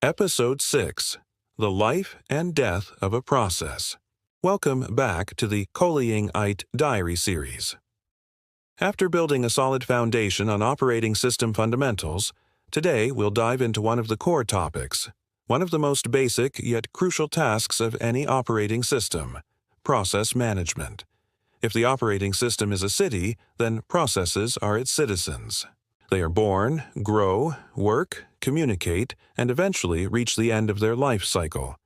Episode 6: The Life and Death of a Process. Welcome back to the Koleying-ite Diary series. After building a solid foundation on operating system fundamentals, today we'll dive into one of the core topics, one of the most basic yet crucial tasks of any operating system: process management. If the operating system is a city, then processes are its citizens. They are born, grow, work, communicate, and eventually reach the end of their life cycle.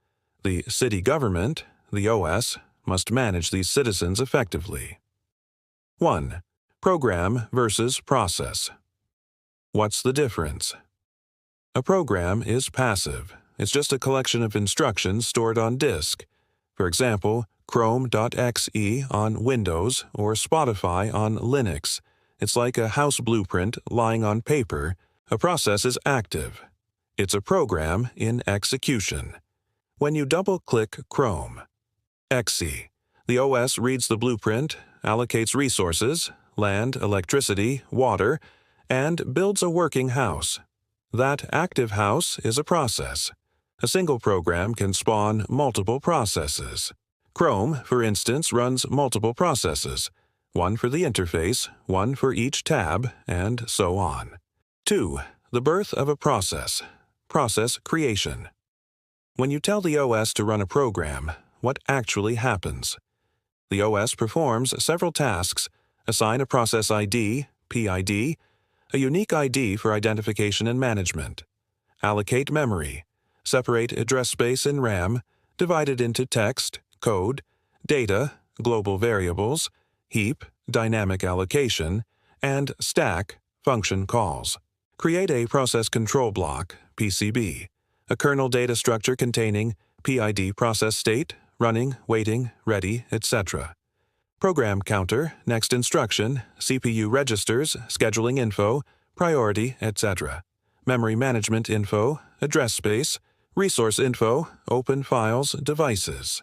The city government, the OS, must manage these citizens effectively. 1. Program versus process. What's the difference? A program is passive. It's just a collection of instructions stored on disk. For example, Chrome.exe on Windows or Spotify on Linux. It's like a house blueprint lying on paper. A process is active. It's a program in execution. When you double-click Chrome, exe, the OS reads the blueprint, allocates resources, land, electricity, water, and builds a working house. That active house is a process. A single program can spawn multiple processes. Chrome, for instance, runs multiple processes. One for the interface, one for each tab, and so on. 2. The birth of a process. Process creation. When you tell the OS to run a program, what actually happens? The OS performs several tasks: assign a process ID, PID, a unique ID for identification and management, allocate memory, separate address space in RAM, divide it into text, code, data, global variables, heap, dynamic allocation, and stack, function calls. Create a process control block, PCB, a kernel data structure containing PID process state, running, waiting, ready, etc. Program counter, next instruction, CPU registers, scheduling info, priority, etc. Memory management info, address space, resource info, open files, devices.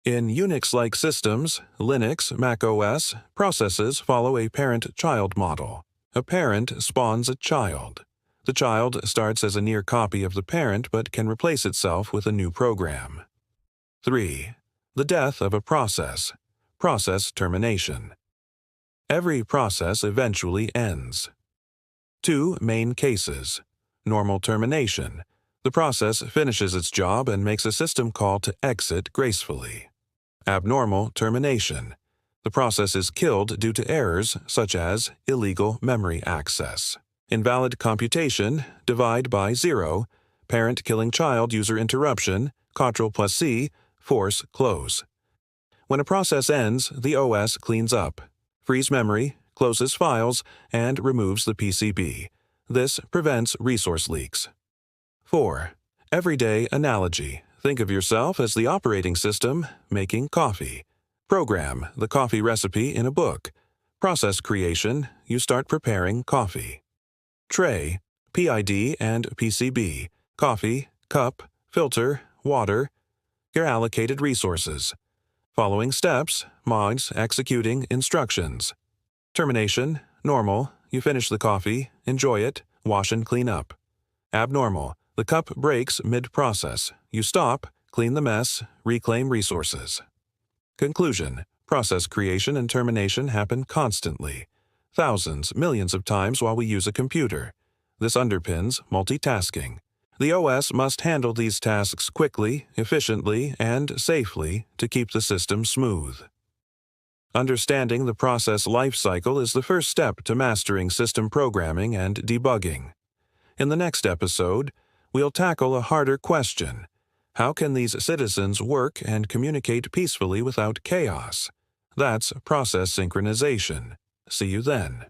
In Unix-like systems, Linux, macOS, processes follow a parent-child model. A parent spawns a child. The child starts as a near copy of the parent but can replace itself with a new program. 3. The death of a process. Process termination. Every process eventually ends. 2 main cases. Normal termination. The process finishes its job and makes a system call to exit gracefully. Abnormal termination. The process is killed due to errors such as illegal memory access. Invalid computation, divide by 0, parent killing child user interruption, Ctrl+C, force close. When a process ends, the OS cleans up, frees memory, closes files, and removes the PCB. This prevents resource leaks. 4. Everyday analogy. Think of yourself as the operating system making coffee. Program, the coffee recipe in a book. Process creation, you start preparing coffee. Tray, PID and PCB, coffee, cup, filter, water, your allocated resources. Following steps, mods, executing instructions. Termination, normal, you finish the coffee, enjoy it, wash and clean up. Abnormal, the cup breaks mid-process. You stop, clean the mess, reclaim resources. Conclusion: process creation and termination happen constantly, thousands, millions of times while we use a computer. This underpins multitasking. The OS must handle these tasks quickly, efficiently, and safely to keep the system smooth. Understanding the process lifecycle is the first step to mastering system programming and debugging. In the next episode, we'll tackle a harder question: how can these citizens work and communicate peacefully without chaos? That's process synchronization. See you then.